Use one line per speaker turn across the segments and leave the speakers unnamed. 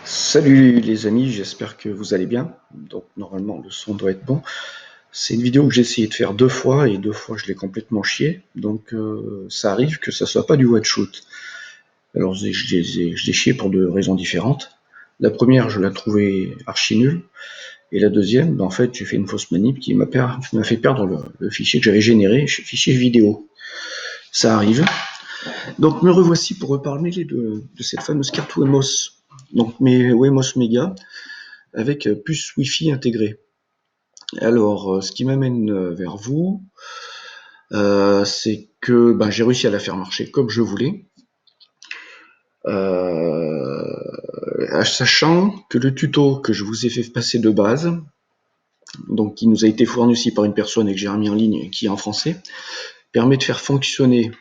Salut les amis, j'espère que vous allez bien. Donc normalement le son doit être bon. C'est une vidéo que j'ai essayé de faire deux fois et deux fois je l'ai complètement chié. Donc ça arrive que ça soit pas du one shot. Alors je l'ai chié pour deux raisons différentes. La première, je la trouvais archi nulle. Et la deuxième, en fait, j'ai fait une fausse manip qui m'a fait perdre le fichier que j'avais généré, fichier vidéo. Ça arrive. Donc me revoici pour reparler de cette fameuse carte Wemos. Donc mes Wemos Mega avec puce Wi-Fi intégrée. Alors, ce qui m'amène vers vous, c'est que j'ai réussi à la faire marcher comme je voulais, sachant que le tuto que je vous ai fait passer de base, donc qui nous a été fourni aussi par une personne et que j'ai remis en ligne, qui est en français, permet de faire fonctionner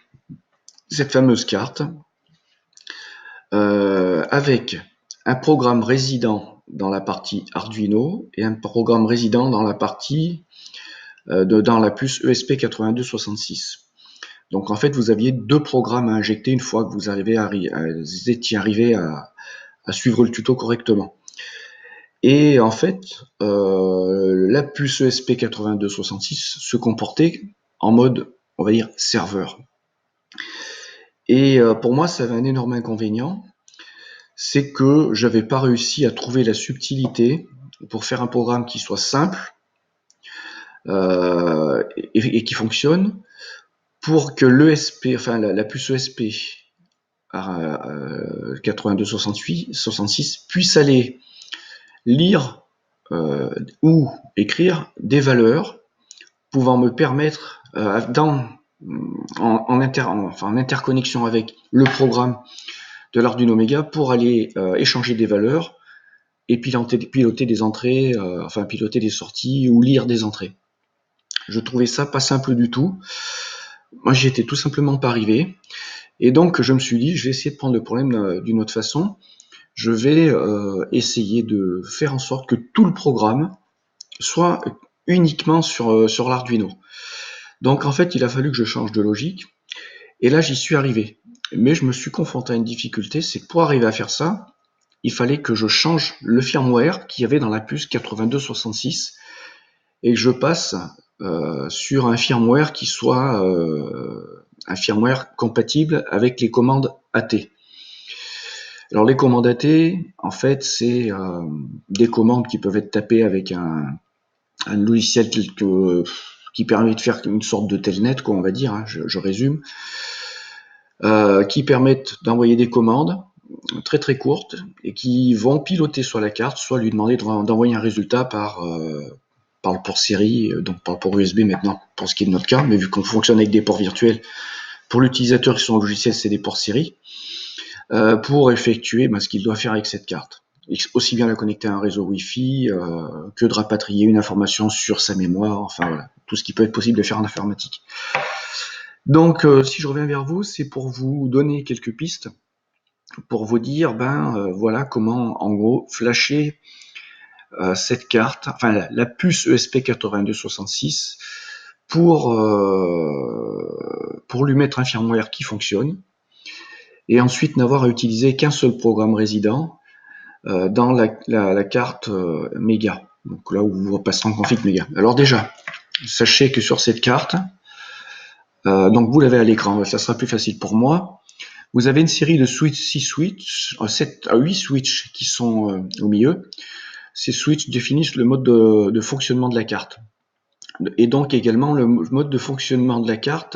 cette fameuse carte avec un programme résident dans la partie Arduino et un programme résident dans la partie dans la puce ESP8266. Donc en fait, vous aviez deux programmes à injecter une fois que vous étiez arrivé à suivre le tuto correctement. Et en fait, la puce ESP8266 se comportait en mode, on va dire, serveur. Et pour moi, ça avait un énorme inconvénient, c'est que j'avais pas réussi à trouver la subtilité pour faire un programme qui soit simple et qui fonctionne, pour que l'ESP, enfin la puce ESP 8266 puisse aller lire ou écrire des valeurs pouvant me permettre en interconnexion avec le programme de l'Arduino Mega pour aller échanger des valeurs et piloter des entrées, piloter des sorties ou lire des entrées. Je trouvais ça pas simple du tout. Moi, j'y étais tout simplement pas arrivé. Et donc, je me suis dit, je vais essayer de prendre le problème d'une autre façon. Je vais essayer de faire en sorte que tout le programme soit uniquement sur l'Arduino. Donc, en fait, il a fallu que je change de logique. Et là, j'y suis arrivé. Mais je me suis confronté à une difficulté, c'est que pour arriver à faire ça, il fallait que je change le firmware qu'il y avait dans la puce 8266 et que je passe sur un firmware qui soit un firmware compatible avec les commandes AT. Alors les commandes AT, en fait, c'est des commandes qui peuvent être tapées avec un logiciel qui permet de faire une sorte de telnet, quoi, on va dire, hein, je résume, qui permettent d'envoyer des commandes très très courtes et qui vont piloter sur la carte, soit lui demander d'envoyer un résultat par le port série, donc par le port USB maintenant, pour ce qui est de notre cas, mais vu qu'on fonctionne avec des ports virtuels, pour l'utilisateur qui sont au logiciel, c'est des ports série, pour effectuer ce qu'il doit faire avec cette carte. Aussi bien la connecter à un réseau Wi-Fi que de rapatrier une information sur sa mémoire, enfin voilà, tout ce qui peut être possible de faire en informatique. Donc si je reviens vers vous, c'est pour vous donner quelques pistes, pour vous dire voilà comment en gros flasher cette carte, enfin la puce ESP8266 pour lui mettre un firmware qui fonctionne et ensuite n'avoir à utiliser qu'un seul programme résident dans la carte Mega, donc là où vous passez en config Mega. Alors déjà, sachez que sur cette carte, donc vous l'avez à l'écran, ça sera plus facile pour moi. Vous avez une série de 6 switches, 7 à 8 switches qui sont au milieu. Ces switches définissent le mode de fonctionnement de la carte. Et donc également le mode de fonctionnement de la carte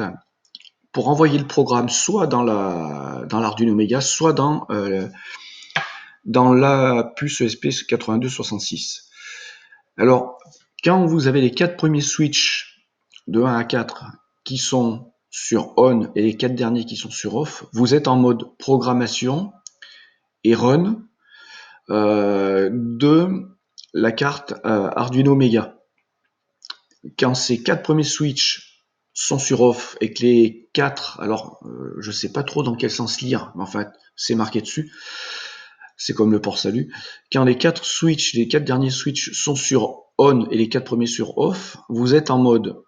pour envoyer le programme soit dans l'Arduino Mega, soit dans la puce ESP8266. Alors, quand vous avez les 4 premiers switches de 1 à 4 qui sont sur on et les 4 derniers qui sont sur off, vous êtes en mode programmation et run de la carte Arduino Mega. Quand ces 4 premiers switches sont sur off et que les 4, alors je sais pas trop dans quel sens lire, mais enfin c'est marqué dessus, c'est comme le port salut, quand les 4 derniers switches sont sur on et les 4 premiers sur off, vous êtes en mode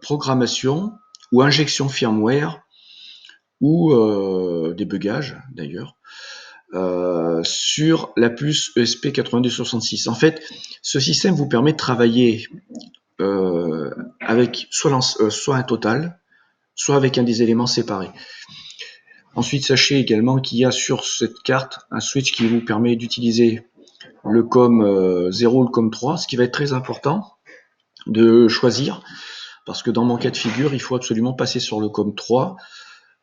programmation ou injection firmware ou débugage d'ailleurs, sur la puce ESP8266. En fait, ce système vous permet de travailler avec soit un total, soit avec un des éléments séparés. Ensuite, sachez également qu'il y a sur cette carte un switch qui vous permet d'utiliser le COM 0 ou le COM 3, ce qui va être très important de choisir, parce que dans mon cas de figure, il faut absolument passer sur le COM 3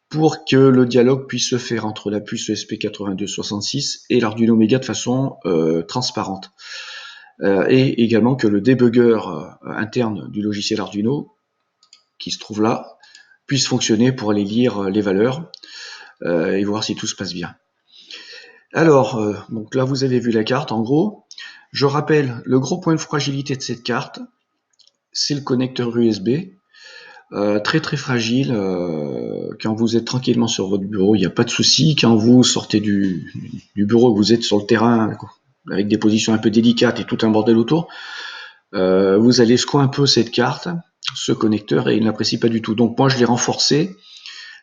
pour que le dialogue puisse se faire entre la puce ESP8266 et l'Arduino Mega de façon transparente. Et également que le débugger interne du logiciel Arduino, qui se trouve là, puisse fonctionner pour aller lire les valeurs et voir si tout se passe bien. Alors, donc là vous avez vu la carte en gros. Je rappelle, le gros point de fragilité de cette carte, c'est le connecteur USB. Très très fragile. Quand vous êtes tranquillement sur votre bureau, il n'y a pas de souci. Quand vous sortez du bureau, vous êtes sur le terrain avec des positions un peu délicates et tout un bordel autour, vous allez secouer un peu cette carte, ce connecteur, et il ne l'apprécie pas du tout. Donc moi je l'ai renforcé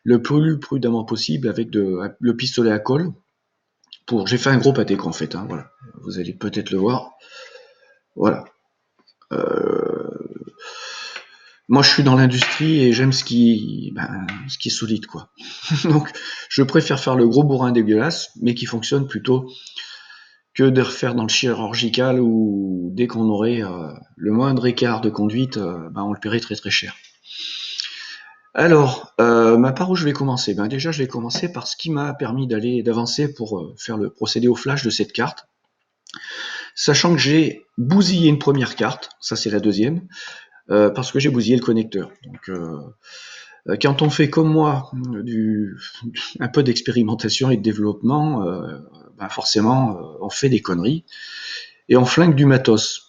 le plus prudemment possible avec le pistolet à colle. J'ai fait un gros pâté en fait, hein, voilà. Vous allez peut-être le voir. Voilà. Moi, je suis dans l'industrie et j'aime ce qui est solide, quoi. Donc, je préfère faire le gros bourrin dégueulasse, mais qui fonctionne plutôt que de refaire dans le chirurgical où dès qu'on aurait le moindre écart de conduite, on le paierait très très cher. Alors, par où je vais commencer? Déjà, je vais commencer par ce qui m'a permis d'avancer pour faire le procédé au flash de cette carte. Sachant que j'ai bousillé une première carte, ça c'est la deuxième, parce que j'ai bousillé le connecteur. Donc, quand on fait comme moi un peu d'expérimentation et de développement, forcément, on fait des conneries et on flingue du matos.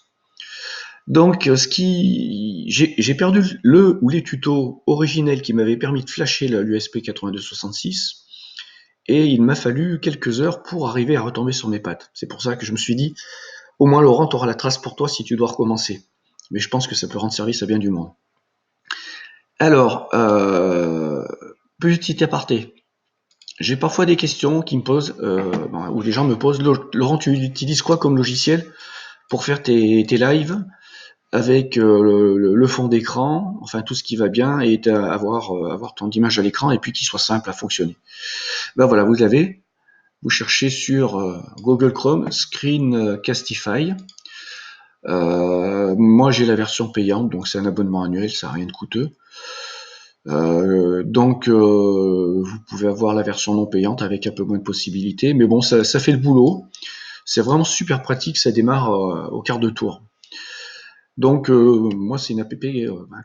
Donc, j'ai perdu le ou les tutos originels qui m'avaient permis de flasher l'USP8266 et il m'a fallu quelques heures pour arriver à retomber sur mes pattes. C'est pour ça que je me suis dit, au moins Laurent, tu auras la trace pour toi si tu dois recommencer. Mais je pense que ça peut rendre service à bien du monde. Alors, petit aparté. J'ai parfois des questions qui me posent, où les gens me posent, Laurent, tu utilises quoi comme logiciel pour faire tes lives avec le fond d'écran, enfin tout ce qui va bien, et avoir ton image à l'écran et puis qu'il soit simple à fonctionner. Voilà, vous l'avez. Vous cherchez sur Google Chrome Screencastify. Moi j'ai la version payante, donc c'est un abonnement annuel, ça n'a rien de coûteux. Donc vous pouvez avoir la version non payante avec un peu moins de possibilités, mais bon, ça fait le boulot. C'est vraiment super pratique, ça démarre au quart de tour. Donc moi c'est une app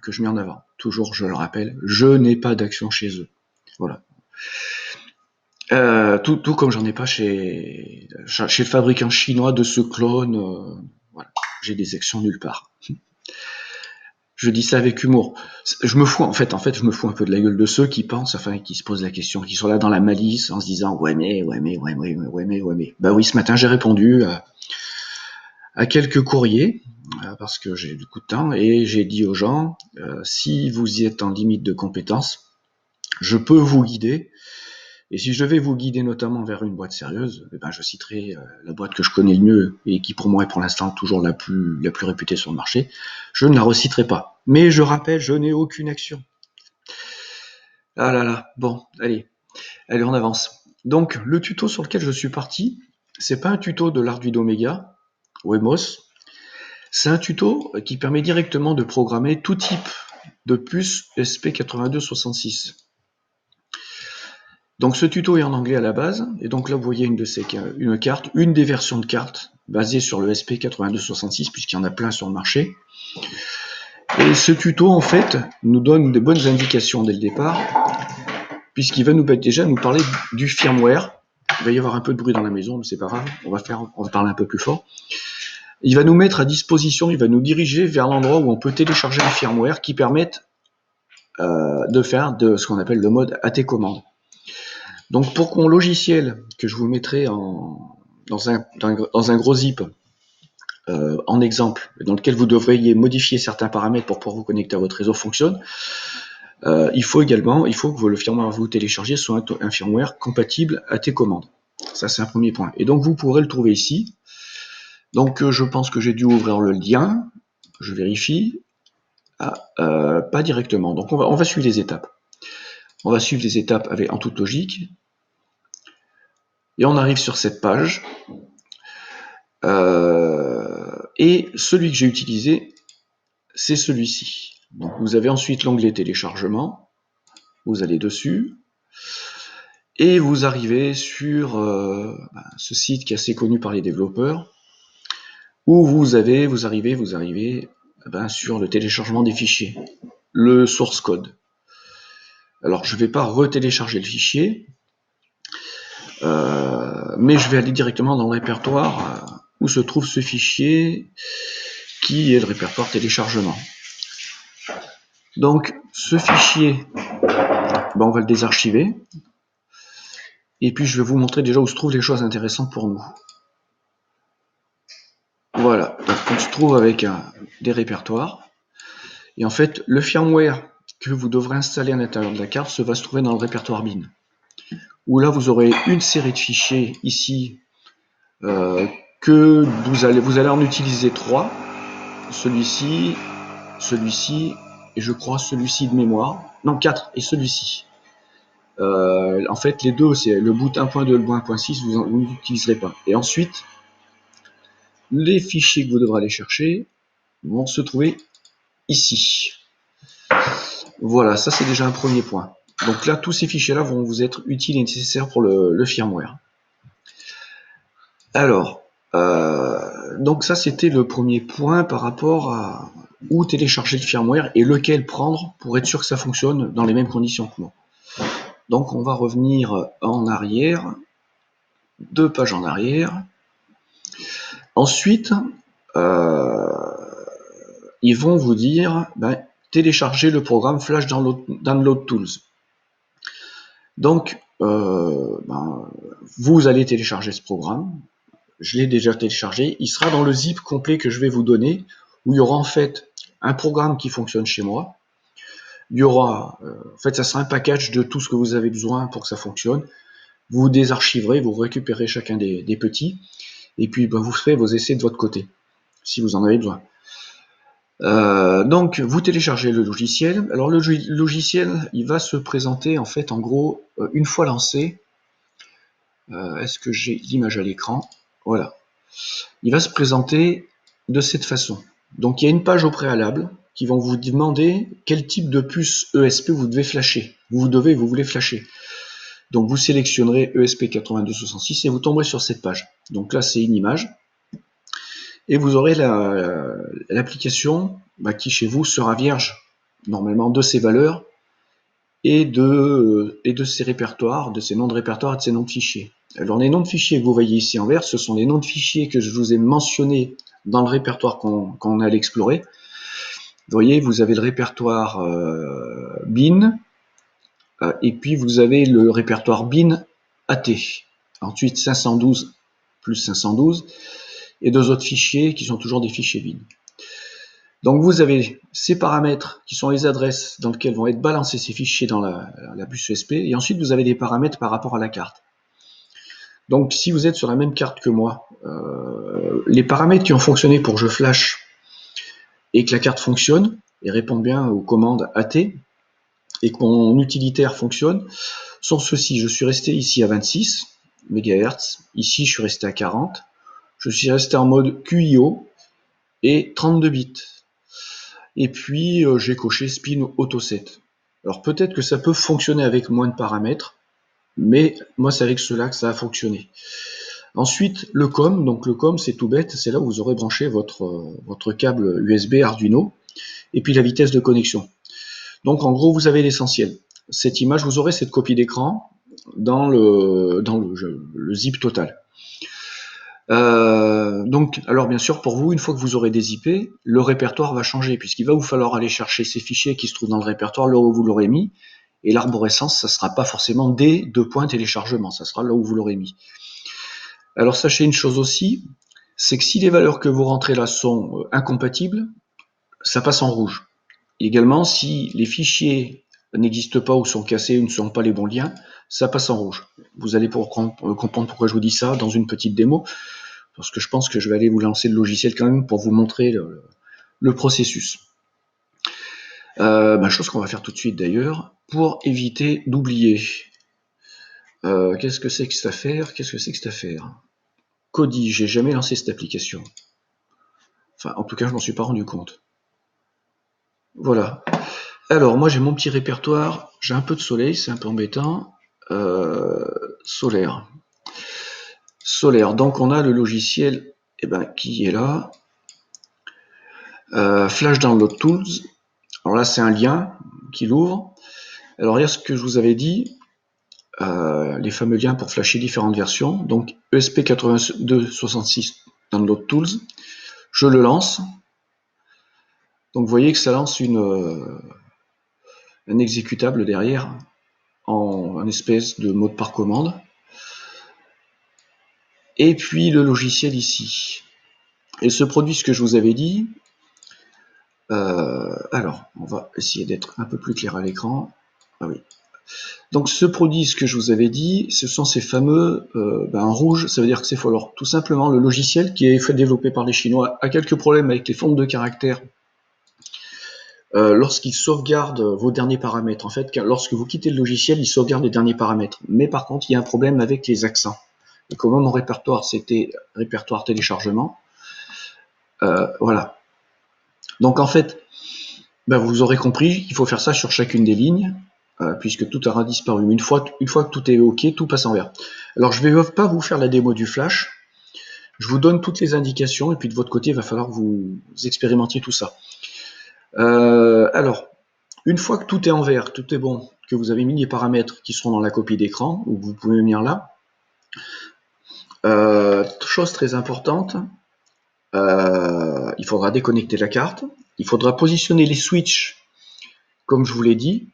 que je mets en avant. Toujours, je le rappelle, je n'ai pas d'action chez eux. Voilà. Tout comme j'en ai pas chez le fabricant chinois de ce clone. Voilà. J'ai des actions nulle part. Je dis ça avec humour. Je me fous je me fous un peu de la gueule de ceux qui pensent, qui se posent la question, qui sont là dans la malice en se disant ouais mais. Bah oui, ce matin j'ai répondu à quelques courriers parce que j'ai du coup de temps et j'ai dit aux gens si vous y êtes en limite de compétences, je peux vous guider. Et si je vais vous guider notamment vers une boîte sérieuse, je citerai la boîte que je connais le mieux et qui pour moi est pour l'instant toujours la plus réputée sur le marché. Je ne la reciterai pas. Mais je rappelle, je n'ai aucune action. Ah là là, bon, allez, on avance. Donc, le tuto sur lequel je suis parti, c'est pas un tuto de l'Arduino Mega, Wemos. C'est un tuto qui permet directement de programmer tout type de puce ESP8266. Donc ce tuto est en anglais à la base, et donc là vous voyez une des versions de cartes basée sur le SP8266, puisqu'il y en a plein sur le marché. Et ce tuto en fait nous donne de bonnes indications dès le départ, puisqu'il va déjà nous parler du firmware. Il va y avoir un peu de bruit dans la maison, mais c'est pas grave, on va parler un peu plus fort. Il va nous mettre à disposition, il va nous diriger vers l'endroit où on peut télécharger un firmware qui permette de faire de ce qu'on appelle le mode AT commande. Donc pour mon logiciel, que je vous mettrai dans un gros zip en exemple, dans lequel vous devriez modifier certains paramètres pour pouvoir vous connecter à votre réseau fonctionne, il faut que le firmware que vous téléchargez soit un firmware compatible à tes commandes. Ça, c'est un premier point. Et donc, vous pourrez le trouver ici. Donc, je pense que j'ai dû ouvrir le lien. Je vérifie. Pas directement. Donc, on va suivre les étapes. On va suivre les étapes en toute logique. Et on arrive sur cette page. Et celui que j'ai utilisé, c'est celui-ci. Donc, vous avez ensuite l'onglet téléchargement. Vous allez dessus. Et vous arrivez sur ce site qui est assez connu par les développeurs, où vous arrivez sur le téléchargement des fichiers, le source code. Alors je ne vais pas retélécharger le fichier, mais je vais aller directement dans le répertoire où se trouve ce fichier, qui est le répertoire téléchargement. Donc ce fichier, on va le désarchiver. Et puis je vais vous montrer déjà où se trouvent les choses intéressantes pour nous. Voilà, donc on se trouve avec des répertoires. Et en fait, le firmware que vous devrez installer à l'intérieur de la carte va se trouver dans le répertoire bin. Où là, vous aurez une série de fichiers ici que vous allez en utiliser 3. Celui-ci, et je crois celui-ci de mémoire. Non, 4 et celui-ci. En fait, les deux, c'est le boot 1.2 et le boot 1.6, vous n'utiliserez pas. Et ensuite, les fichiers que vous devrez aller chercher vont se trouver ici. Voilà, ça c'est déjà un premier point. Donc là, tous ces fichiers-là vont vous être utiles et nécessaires pour le firmware. Alors, donc ça c'était le premier point par rapport à où télécharger le firmware et lequel prendre pour être sûr que ça fonctionne dans les mêmes conditions que moi. Donc on va revenir en arrière, 2 pages en arrière. Ensuite, ils vont vous dire télécharger le programme Flash Download Tools. Donc, vous allez télécharger ce programme. Je l'ai déjà téléchargé. Il sera dans le zip complet que je vais vous donner, où il y aura en fait un programme qui fonctionne chez moi. Il y aura, en fait, ça sera un package de tout ce que vous avez besoin pour que ça fonctionne. Vous désarchiverez, vous récupérez chacun des petits, et puis vous ferez vos essais de votre côté, si vous en avez besoin. Donc, vous téléchargez le logiciel. Alors, le logiciel, il va se présenter, en fait, en gros, une fois lancé. Est-ce que j'ai l'image à l'écran? Voilà. Il va se présenter de cette façon. Donc, il y a une page au préalable qui vont vous demander quel type de puce ESP vous devez flasher. Vous voulez flasher. Donc, vous sélectionnerez ESP8266 et vous tomberez sur cette page. Donc là, c'est une image. Et vous aurez l'application qui chez vous sera vierge normalement de ces valeurs et de ces répertoires, de ces noms de répertoires et de ces noms de fichiers. Alors les noms de fichiers que vous voyez ici en vert, ce sont les noms de fichiers que je vous ai mentionnés dans le répertoire qu'on allait explorer. Vous voyez, vous avez le répertoire bin, et puis vous avez le répertoire bin AT. Ensuite 512 plus 512. Et 2 autres fichiers qui sont toujours des fichiers bin. Donc vous avez ces paramètres qui sont les adresses dans lesquelles vont être balancés ces fichiers dans la puce USB, et ensuite vous avez des paramètres par rapport à la carte. Donc si vous êtes sur la même carte que moi, les paramètres qui ont fonctionné pour que je flash et que la carte fonctionne et réponde bien aux commandes AT et que mon utilitaire fonctionne sont ceux-ci. Je suis resté ici à 26 MHz, ici je suis resté à 40, je suis resté en mode QIO et 32 bits. Et puis j'ai coché Spin Auto Set. Alors peut-être que ça peut fonctionner avec moins de paramètres, mais moi c'est avec cela que ça a fonctionné. Ensuite le COM, donc le COM c'est tout bête, c'est là où vous aurez branché votre câble USB Arduino, et puis la vitesse de connexion. Donc en gros vous avez l'essentiel. Cette image, vous aurez cette copie d'écran dans le zip total. Donc, alors bien sûr, pour vous, une fois que vous aurez des IP, le répertoire va changer, puisqu'il va vous falloir aller chercher ces fichiers qui se trouvent dans le répertoire là où vous l'aurez mis, et l'arborescence, ça ne sera pas forcément des 2 points téléchargement, ça sera là où vous l'aurez mis. Alors sachez une chose aussi, c'est que si les valeurs que vous rentrez là sont incompatibles, ça passe en rouge. Également, si les fichiers n'existent pas ou sont cassés ou ne sont pas les bons liens, ça passe en rouge. Vous allez pouvoir comprendre pourquoi je vous dis ça dans une petite démo, parce que je pense que je vais aller vous lancer le logiciel quand même pour vous montrer le processus. Chose qu'on va faire tout de suite d'ailleurs, pour éviter d'oublier. Qu'est-ce que c'est que cette affaire? Kodi, j'ai jamais lancé cette application. Enfin, en tout cas, je m'en suis pas rendu compte. Voilà. Alors, moi, j'ai mon petit répertoire. J'ai un peu de soleil, c'est un peu embêtant. Solaire. Donc, on a le logiciel qui est là. Flash Download Tools. Alors là, c'est un lien qui l'ouvre. Alors, il y a ce que je vous avais dit, les fameux liens pour flasher différentes versions. Donc, ESP8266 Download Tools. Je le lance. Donc, vous voyez que ça lance un exécutable derrière en espèce de mode par commande. Et puis le logiciel ici. Et ce produit, ce que je vous avais dit, alors on va essayer d'être un peu plus clair à l'écran. Ah oui. Donc ce produit, ce que je vous avais dit, ce sont ces fameux en rouge, ça veut dire que c'est faux. Alors tout simplement, le logiciel qui est fait développer par les Chinois a quelques problèmes avec les fontes de caractères lorsqu'il sauvegarde vos derniers paramètres. En fait, lorsque vous quittez le logiciel, il sauvegarde les derniers paramètres. Mais par contre, il y a un problème avec les accents. Et comme mon répertoire, c'était répertoire téléchargement, voilà. Donc en fait, vous aurez compris qu'il faut faire ça sur chacune des lignes, puisque tout aura disparu. Mais une fois que tout est OK, tout passe en vert. Alors je ne vais pas vous faire la démo du flash, je vous donne toutes les indications, et puis de votre côté, il va falloir que vous expérimentiez tout ça. Alors, une fois que tout est en vert, tout est bon, que vous avez mis les paramètres qui seront dans la copie d'écran, ou vous pouvez venir là, chose très importante, il faudra déconnecter la carte, il faudra positionner les switches comme je vous l'ai dit.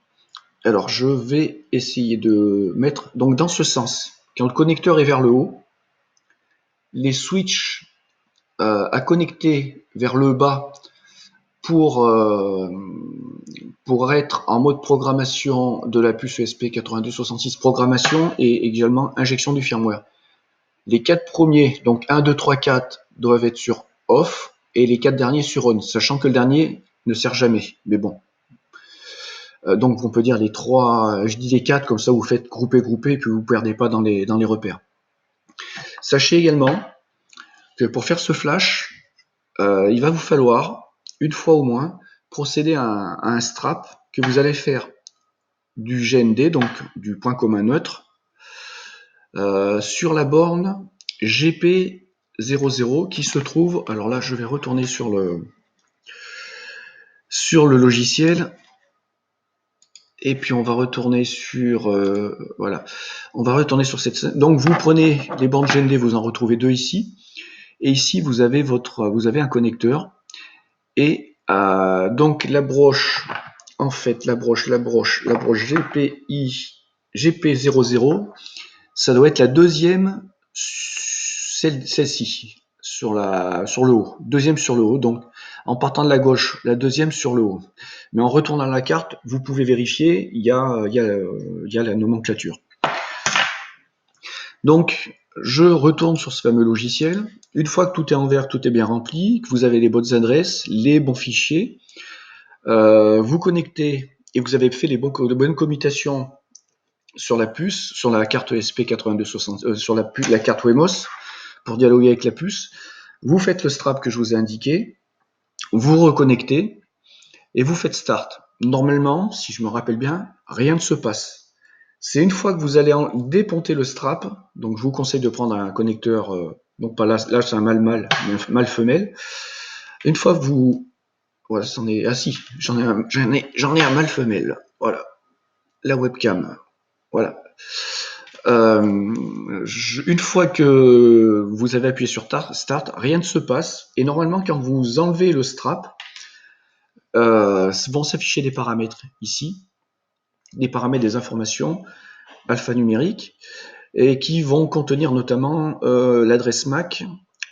Alors je vais essayer de mettre donc dans ce sens. Quand le connecteur est vers le haut, les switches à connecter vers le bas pour être en mode programmation de la puce ESP8266 programmation et également injection du firmware. Les 4 premiers, donc 1, 2, 3, 4, doivent être sur off et les 4 derniers sur on, sachant que le dernier ne sert jamais. Mais bon. Donc on peut dire les 3, je dis les 4, comme ça vous faites grouper, et puis vous ne perdez pas dans les repères. Sachez également que pour faire ce flash, il va vous falloir, une fois au moins, procéder à un strap que vous allez faire du GND, donc du point commun neutre, sur la borne GP00 qui se trouve, alors là je vais retourner sur le logiciel, et puis on va retourner sur voilà, on va retourner sur cette. Donc vous prenez les bornes GND, vous en retrouvez 2 ici, et ici vous avez un connecteur, et donc la broche, en fait la broche GP00, ça doit être la deuxième, celle-ci, sur le haut, deuxième sur le haut, donc en partant de la gauche, la deuxième sur le haut. Mais en retournant la carte, vous pouvez vérifier, il y a la nomenclature. Donc, je retourne sur ce fameux logiciel. Une fois que tout est en vert, tout est bien rempli, que vous avez les bonnes adresses, les bons fichiers, vous connectez et vous avez fait les bonnes commutations sur la puce, sur la carte ESP8260, sur la carte Wemos, pour dialoguer avec la puce. Vous faites le strap que je vous ai indiqué, vous reconnectez et vous faites start. Normalement, si je me rappelle bien, rien ne se passe. C'est une fois que vous allez déponter le strap, donc je vous conseille de prendre un connecteur, donc pas là c'est un mâle-mâle, mais un mâle-femelle. Une fois que vous, voilà, j'en ai un mâle-femelle, voilà, la webcam, voilà. Une fois que vous avez appuyé sur Start, rien ne se passe. Et normalement, quand vous enlevez le strap, vont s'afficher des paramètres ici, des paramètres des informations alphanumériques, et qui vont contenir notamment l'adresse MAC,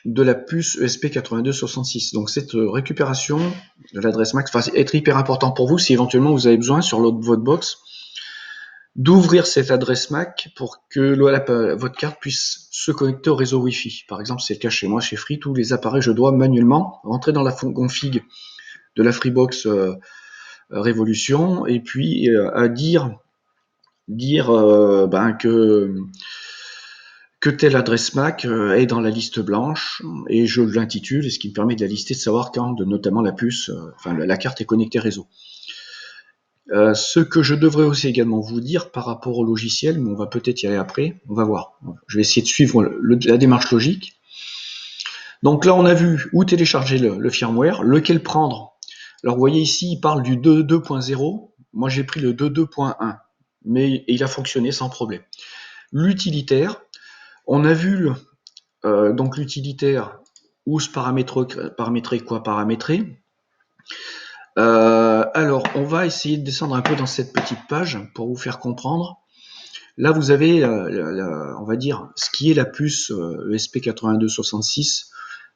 de la puce ESP8266. Donc cette récupération de l'adresse MAC va être hyper important pour vous si éventuellement vous avez besoin sur votre box d'ouvrir cette adresse MAC pour que votre carte puisse se connecter au réseau Wi-Fi. Par exemple, c'est le cas chez moi, chez Free, tous les appareils, je dois manuellement rentrer dans la config de la Freebox Révolution et puis à dire que telle adresse MAC est dans la liste blanche et je l'intitule, ce qui me permet de la lister, de savoir quand notamment la puce, la carte est connectée réseau. Ce que je devrais aussi également vous dire par rapport au logiciel, mais on va peut-être y aller après, on va voir. Je vais essayer de suivre la démarche logique. Donc là, on a vu où télécharger le firmware, lequel prendre. Alors vous voyez ici, il parle du 2.2.0. Moi, j'ai pris le 2.2.1, mais il a fonctionné sans problème. L'utilitaire, on a vu donc l'utilitaire où se paramétrer quoi paramétrer. Alors, on va essayer de descendre un peu dans cette petite page pour vous faire comprendre. Là, vous avez, on va dire, ce qui est la puce ESP8266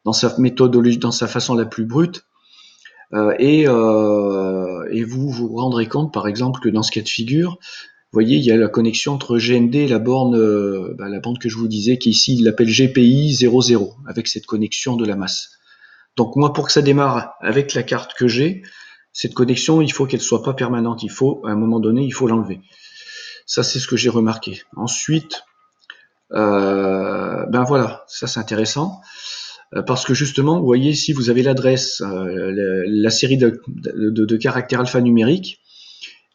dans sa méthodologie, dans sa façon la plus brute. Et vous vous rendrez compte, par exemple, que dans ce cas de figure, vous voyez, il y a la connexion entre GND et la borne que je vous disais, qui ici, il l'appelle GPI 00, avec cette connexion de la masse. Donc moi, pour que ça démarre avec la carte que j'ai, cette connexion, il faut qu'elle soit pas permanente. Il faut, à un moment donné, il faut l'enlever. Ça, c'est ce que j'ai remarqué. Ensuite, voilà, ça c'est intéressant. Parce que justement, vous voyez ici, vous avez l'adresse, la série de caractères alphanumériques,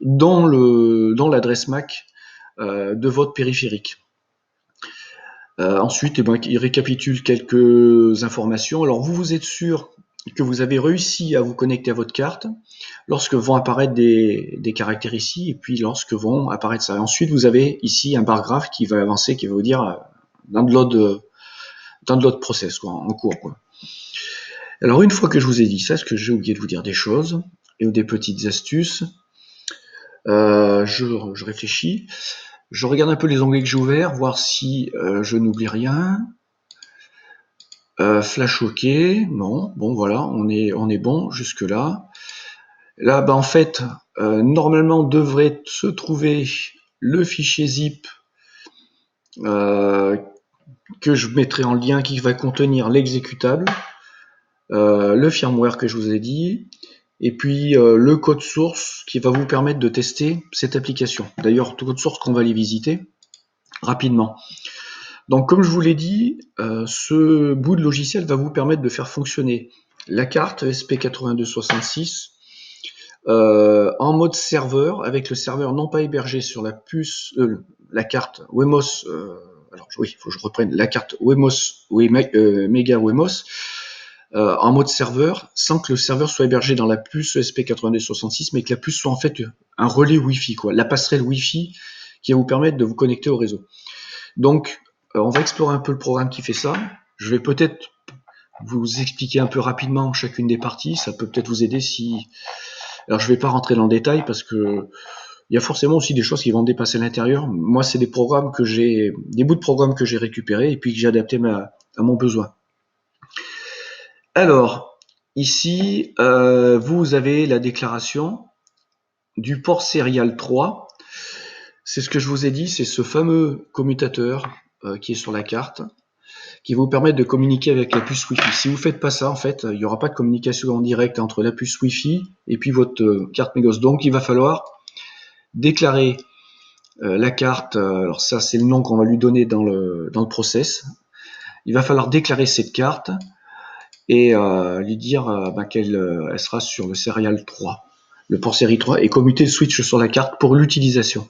dans l'adresse MAC de votre périphérique. Ensuite, il récapitule quelques informations. Alors, vous êtes sûr que vous avez réussi à vous connecter à votre carte lorsque vont apparaître des caractères ici, et puis lorsque vont apparaître ça. Et ensuite, vous avez ici un bar graphe qui va avancer, qui va vous dire download process, quoi, en cours, quoi. Alors, une fois que je vous ai dit ça, est-ce que j'ai oublié de vous dire des choses et des petites astuces? Je réfléchis. Je regarde un peu les onglets que j'ai ouverts, voir si je n'oublie rien. Flash OK, non, bon voilà, on est bon jusque là. Là, en fait, normalement devrait se trouver le fichier zip que je mettrai en lien, qui va contenir l'exécutable, le firmware que je vous ai dit, et puis le code source qui va vous permettre de tester cette application. D'ailleurs, tout code source qu'on va aller visiter rapidement. Donc, comme je vous l'ai dit, ce bout de logiciel va vous permettre de faire fonctionner la carte ESP8266 en mode serveur, avec le serveur non pas hébergé sur la puce, la carte Wemos. Alors oui, il faut que je reprenne la carte Wemos, Mega Wemos, en mode serveur, sans que le serveur soit hébergé dans la puce ESP8266, mais que la puce soit en fait un relais Wi-Fi, quoi, la passerelle Wi-Fi qui va vous permettre de vous connecter au réseau. Donc, on va explorer un peu le programme qui fait ça. Je vais peut-être vous expliquer un peu rapidement chacune des parties. Ça peut peut-être vous aider si... Alors, je ne vais pas rentrer dans le détail parce que il y a forcément aussi des choses qui vont dépasser l'intérieur. Moi, c'est des bouts de programmes que j'ai récupérés et puis que j'ai adaptés à mon besoin. Alors, ici, vous avez la déclaration du port serial 3. C'est ce que je vous ai dit, c'est ce fameux commutateur qui est sur la carte, qui va vous permettre de communiquer avec la puce Wi-Fi. Si vous ne faites pas ça, en fait, il n'y aura pas de communication en direct entre la puce Wi-Fi et puis votre carte Megos. Donc, il va falloir déclarer la carte. Alors ça, c'est le nom qu'on va lui donner dans le process. Il va falloir déclarer cette carte et lui dire qu'elle elle sera sur le serial 3, le port série 3, et commuter le switch sur la carte pour l'utilisation.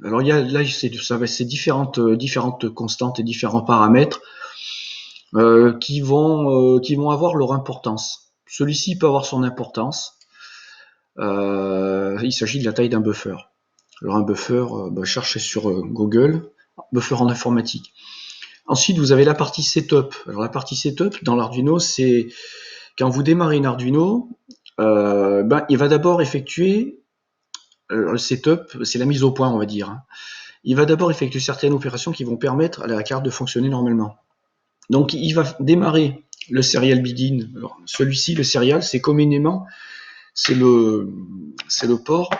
Alors là, c'est différentes constantes et différents paramètres qui vont avoir leur importance. Celui-ci peut avoir son importance. Il s'agit de la taille d'un buffer. Alors un buffer, cherchez sur Google, buffer en informatique. Ensuite, vous avez la partie setup. Alors la partie setup dans l'Arduino, c'est quand vous démarrez une Arduino, il va d'abord effectuer le setup, c'est la mise au point, on va dire. il va d'abord effectuer certaines opérations qui vont permettre à la carte de fonctionner normalement. Donc il va démarrer le serial begin. Alors, celui-ci, le serial, c'est communément, c'est le port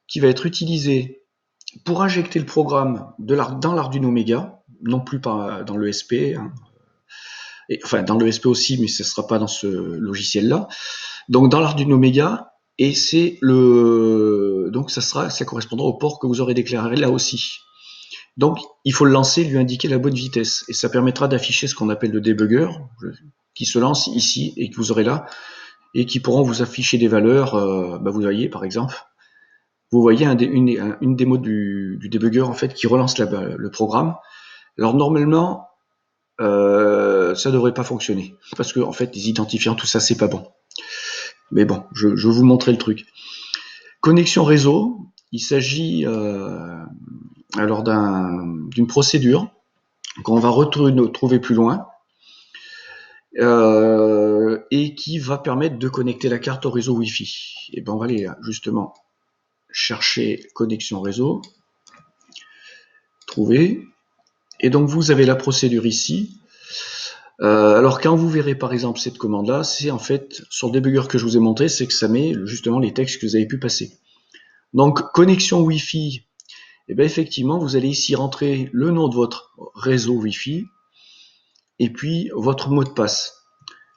qui va être utilisé pour injecter le programme dans l'Arduino Mega, non plus pas dans l'ESP, hein. Enfin dans l'ESP aussi, mais ce ne sera pas dans ce logiciel-là. Donc dans l'Arduino Mega, et donc ça correspondra au port que vous aurez déclaré là aussi. Donc il faut le lancer, lui indiquer la bonne vitesse, et ça permettra d'afficher ce qu'on appelle le debugger, qui se lance ici et que vous aurez là, et qui pourront vous afficher des valeurs. Vous voyez par exemple, vous voyez une démo du debugger en fait qui relance le programme. Alors normalement, ça devrait pas fonctionner parce que en fait les identifiants, tout ça, c'est pas bon. Mais bon, je vais vous montrer le truc. Connexion réseau, il s'agit alors d'une procédure qu'on va retrouver plus loin et qui va permettre de connecter la carte au réseau Wi-Fi. Et ben on va aller justement chercher connexion réseau, trouver, et donc vous avez la procédure ici. Alors quand vous verrez par exemple cette commande là, c'est en fait sur le debugger que je vous ai montré, c'est que ça met justement les textes que vous avez pu passer. Donc connexion Wi-Fi, et bien effectivement vous allez ici rentrer le nom de votre réseau Wi-Fi et puis votre mot de passe,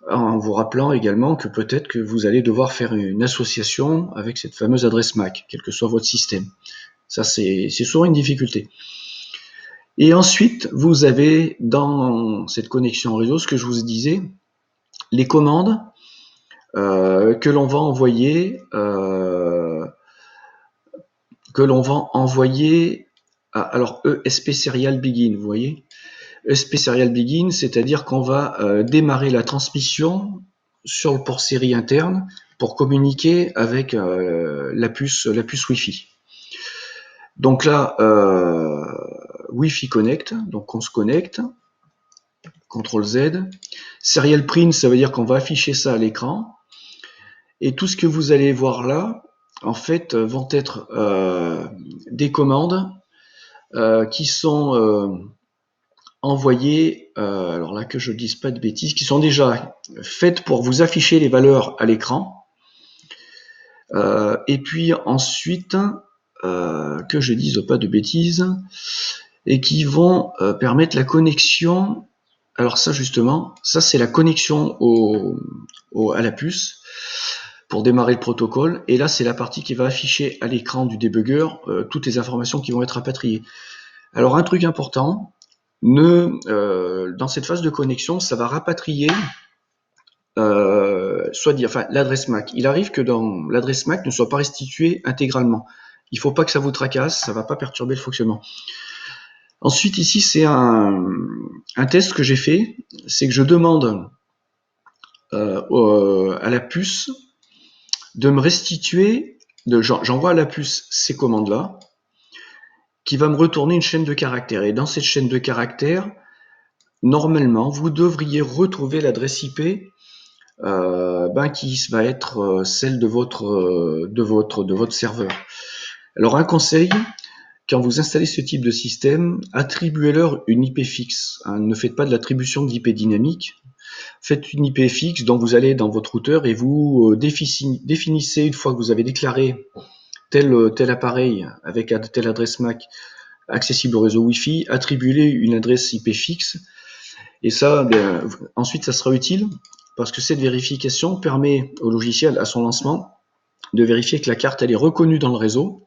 en vous rappelant également que peut-être que vous allez devoir faire une association avec cette fameuse adresse MAC, quel que soit votre système. Ça c'est souvent une difficulté. Et ensuite, vous avez dans cette connexion réseau, ce que je vous disais, les commandes que l'on va envoyer, alors ESP Serial Begin, vous voyez, ESP Serial Begin, c'est-à-dire qu'on va démarrer la transmission sur le port série interne pour communiquer avec la puce Wi-Fi. Donc là, Wi-Fi connect, donc on se connecte, CTRL Z. Serial print, ça veut dire qu'on va afficher ça à l'écran. Et tout ce que vous allez voir là, en fait, vont être des commandes qui sont envoyées, alors là que je ne dise pas de bêtises, qui sont déjà faites pour vous afficher les valeurs à l'écran. Et puis ensuite, que je dise pas de bêtises, et qui vont permettre la connexion. Alors ça justement, ça c'est la connexion à la puce pour démarrer le protocole, et là c'est la partie qui va afficher à l'écran du debugger toutes les informations qui vont être rapatriées. Alors un truc important, dans cette phase de connexion, ça va rapatrier l'adresse MAC. Il arrive que dans l'adresse MAC ne soit pas restituée intégralement. Il ne faut pas que ça vous tracasse, ça ne va pas perturber le fonctionnement. Ensuite, ici, c'est un test que j'ai fait, c'est que je demande à la puce de me restituer, j'envoie à la puce ces commandes-là, qui va me retourner une chaîne de caractères. Et dans cette chaîne de caractères, normalement, vous devriez retrouver l'adresse IP qui va être celle de votre serveur. Alors un conseil, quand vous installez ce type de système, attribuez-leur une IP fixe. Ne faites pas de l'attribution d'IP dynamique. Faites une IP fixe dont vous allez dans votre routeur et vous définissez, une fois que vous avez déclaré tel appareil avec telle adresse MAC accessible au réseau Wi-Fi, attribuez-lui une adresse IP fixe. Et ça, ensuite, ça sera utile parce que cette vérification permet au logiciel, à son lancement, de vérifier que la carte elle est reconnue dans le réseau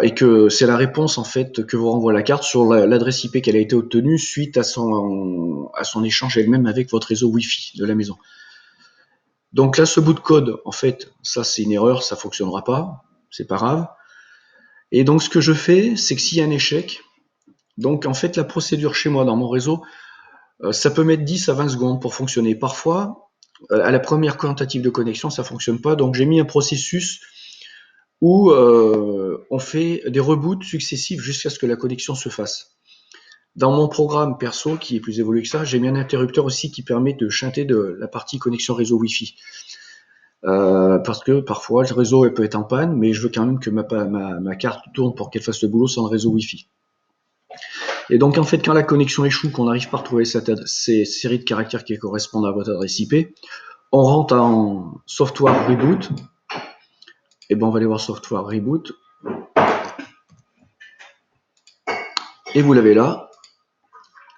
et que c'est la réponse en fait que vous renvoie la carte sur l'adresse IP qu'elle a été obtenue suite à son échange elle-même avec votre réseau Wi-Fi de la maison. Donc là, ce bout de code, en fait, ça c'est une erreur, ça fonctionnera pas, c'est pas grave. Et donc ce que je fais, c'est que s'il y a un échec, donc en fait la procédure chez moi dans mon réseau, ça peut mettre 10 à 20 secondes pour fonctionner. Parfois, à la première tentative de connexion, ça fonctionne pas. Donc j'ai mis un processus où on fait des reboots successifs jusqu'à ce que la connexion se fasse. Dans mon programme perso, qui est plus évolué que ça, j'ai mis un interrupteur aussi qui permet de chanter de la partie connexion réseau Wi-Fi. parce que parfois le réseau peut être en panne, mais je veux quand même que ma carte tourne pour qu'elle fasse le boulot sans le réseau Wi-Fi. Et donc en fait, quand la connexion échoue, qu'on n'arrive pas à retrouver ces séries de caractères qui correspondent à votre adresse IP, on rentre en software reboot. Et ben on va aller voir software reboot. Et vous l'avez là.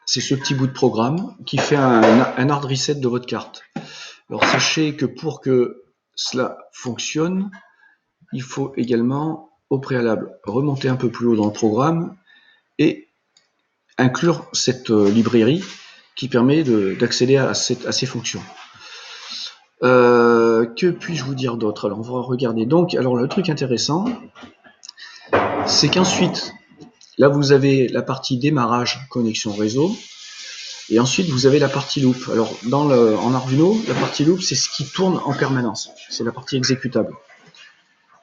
C'est ce petit bout de programme qui fait un hard reset de votre carte. Alors sachez que pour que cela fonctionne, il faut également au préalable remonter un peu plus haut dans le programme et inclure cette librairie qui permet d'accéder à ces fonctions. Que puis-je vous dire d'autre? Alors on va regarder. Donc, alors le truc intéressant, c'est qu'ensuite, là vous avez la partie démarrage connexion réseau. Et ensuite, vous avez la partie loop. Alors, en Arduino, la partie loop, c'est ce qui tourne en permanence. C'est la partie exécutable.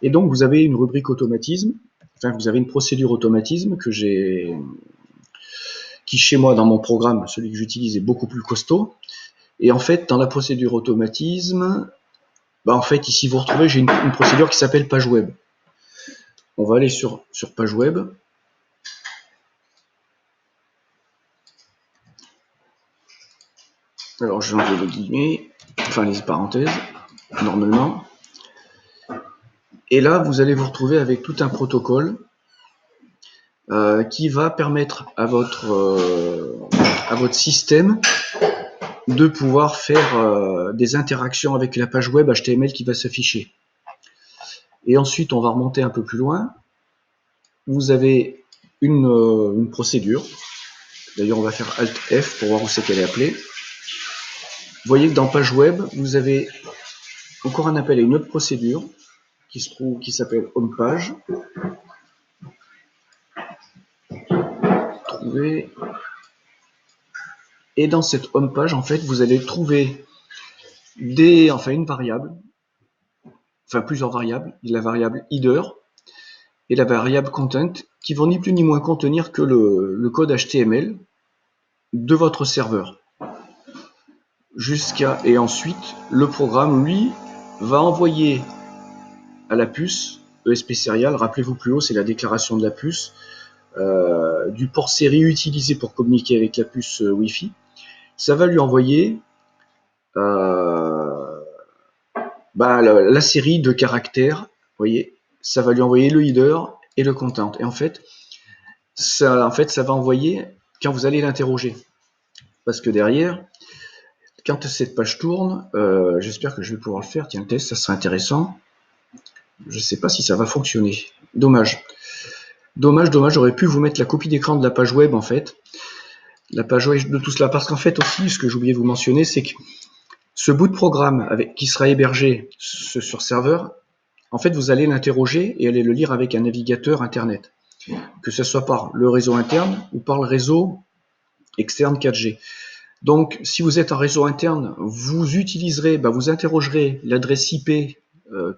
Et donc, vous avez une rubrique automatisme. Enfin, vous avez une procédure automatisme qui chez moi, dans mon programme, celui que j'utilise, est beaucoup plus costaud. Et en fait, dans la procédure automatisme, en fait, ici, vous retrouvez, j'ai une procédure qui s'appelle page web. On va aller sur page web. Alors, je vais enlever les guillemets, enfin les parenthèses, normalement. Et là, vous allez vous retrouver avec tout un protocole qui va permettre à votre système de pouvoir faire des interactions avec la page web HTML qui va s'afficher. Et ensuite, on va remonter un peu plus loin. Vous avez une procédure. D'ailleurs, on va faire Alt F pour voir où c'est qu'elle est appelée. Vous voyez que dans page web, vous avez encore un appel à une autre procédure qui s'appelle HomePage. Trouver. Et dans cette HomePage, en fait, vous allez trouver une variable, enfin plusieurs variables, la variable header et la variable content, qui vont ni plus ni moins contenir que le code HTML de votre serveur. Et ensuite, le programme, lui, va envoyer à la puce ESP Serial, rappelez-vous plus haut, c'est la déclaration de la puce, du port série utilisé pour communiquer avec la puce Wi-Fi. Ça va lui envoyer la série de caractères, vous voyez, ça va lui envoyer le header et le content. Et en fait, ça va envoyer quand vous allez l'interroger. Parce que derrière, quand cette page tourne, j'espère que je vais pouvoir le faire. Tiens, le test, ça serait intéressant. Je ne sais pas si ça va fonctionner. Dommage. Dommage, j'aurais pu vous mettre la copie d'écran de la page web, en fait. La page web de tout cela. Parce qu'en fait, aussi, ce que j'ai oublié de vous mentionner, c'est que ce bout de programme qui sera hébergé sur serveur, en fait, vous allez l'interroger et allez le lire avec un navigateur Internet. Que ce soit par le réseau interne ou par le réseau externe 4G. Donc, si vous êtes en réseau interne, vous utiliserez, vous interrogerez l'adresse IP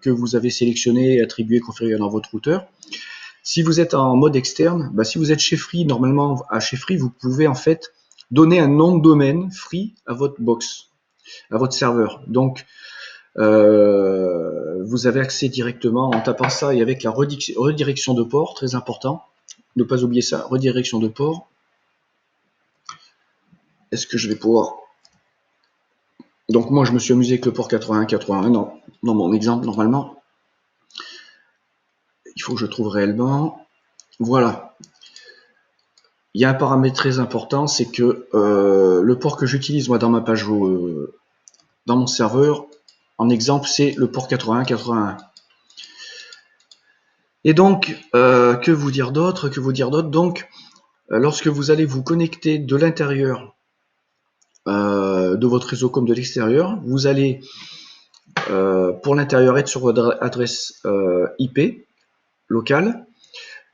que vous avez sélectionnée, attribuée, configurée dans votre routeur. Si vous êtes en mode externe, si vous êtes chez Free, normalement, chez Free, vous pouvez en fait donner un nom de domaine Free à votre box, à votre serveur. Donc, vous avez accès directement en tapant ça et avec la redirection de port, très important. Ne pas oublier ça, redirection de port. Est-ce que je vais pouvoir... Donc moi je me suis amusé avec le port 81 dans mon exemple normalement. Il faut que je trouve réellement. Voilà. Il y a un paramètre très important, c'est que le port que j'utilise moi dans ma page dans mon serveur, en exemple, c'est le port 81. Et donc, que vous dire d'autre? Donc, lorsque vous allez vous connecter de l'intérieur de votre réseau comme de l'extérieur, vous allez pour l'intérieur être sur votre adresse IP locale.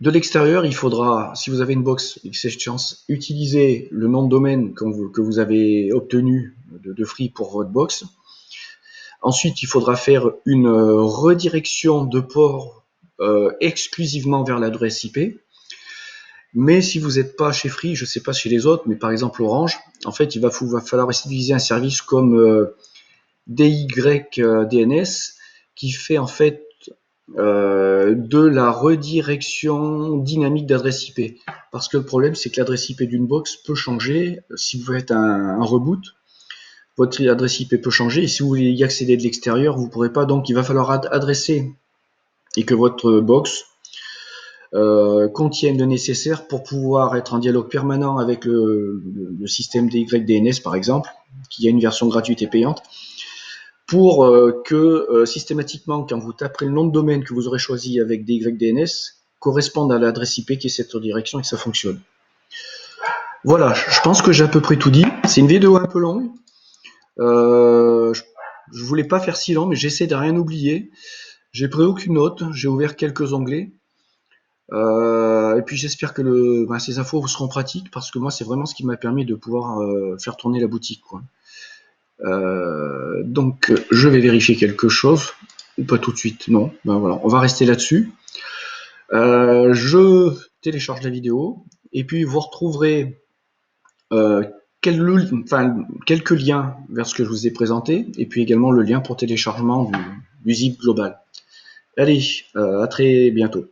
De l'extérieur, il faudra, si vous avez une box XChange, utiliser le nom de domaine que vous avez obtenu de Free pour votre box. Ensuite, il faudra faire une redirection de port exclusivement vers l'adresse IP. Mais si vous n'êtes pas chez Free, je ne sais pas chez les autres, mais par exemple Orange, en fait, il va falloir utiliser un service comme DYDNS qui fait en fait de la redirection dynamique d'adresse IP. Parce que le problème, c'est que l'adresse IP d'une box peut changer. Si vous faites un reboot, votre adresse IP peut changer. Et si vous voulez y accéder de l'extérieur, vous ne pourrez pas. Donc, il va falloir adresser et que votre box contienne le nécessaire pour pouvoir être en dialogue permanent avec le système DYDNS, par exemple, qui a une version gratuite et payante, pour que systématiquement, quand vous taperez le nom de domaine que vous aurez choisi avec DYDNS, corresponde à l'adresse IP qui est cette direction et que ça fonctionne. Voilà, je pense que j'ai à peu près tout dit. C'est une vidéo un peu longue. Je voulais pas faire si long, mais j'essaie de rien oublier. J'ai pris aucune note, j'ai ouvert quelques onglets. Et puis j'espère que ces infos vous seront pratiques parce que moi c'est vraiment ce qui m'a permis de pouvoir faire tourner la boutique, quoi. Donc je vais vérifier quelque chose, ou pas tout de suite, non, ben voilà, on va rester là-dessus. Je télécharge la vidéo et puis vous retrouverez quelques liens vers ce que je vous ai présenté et puis également le lien pour téléchargement du zip global. Allez, à très bientôt.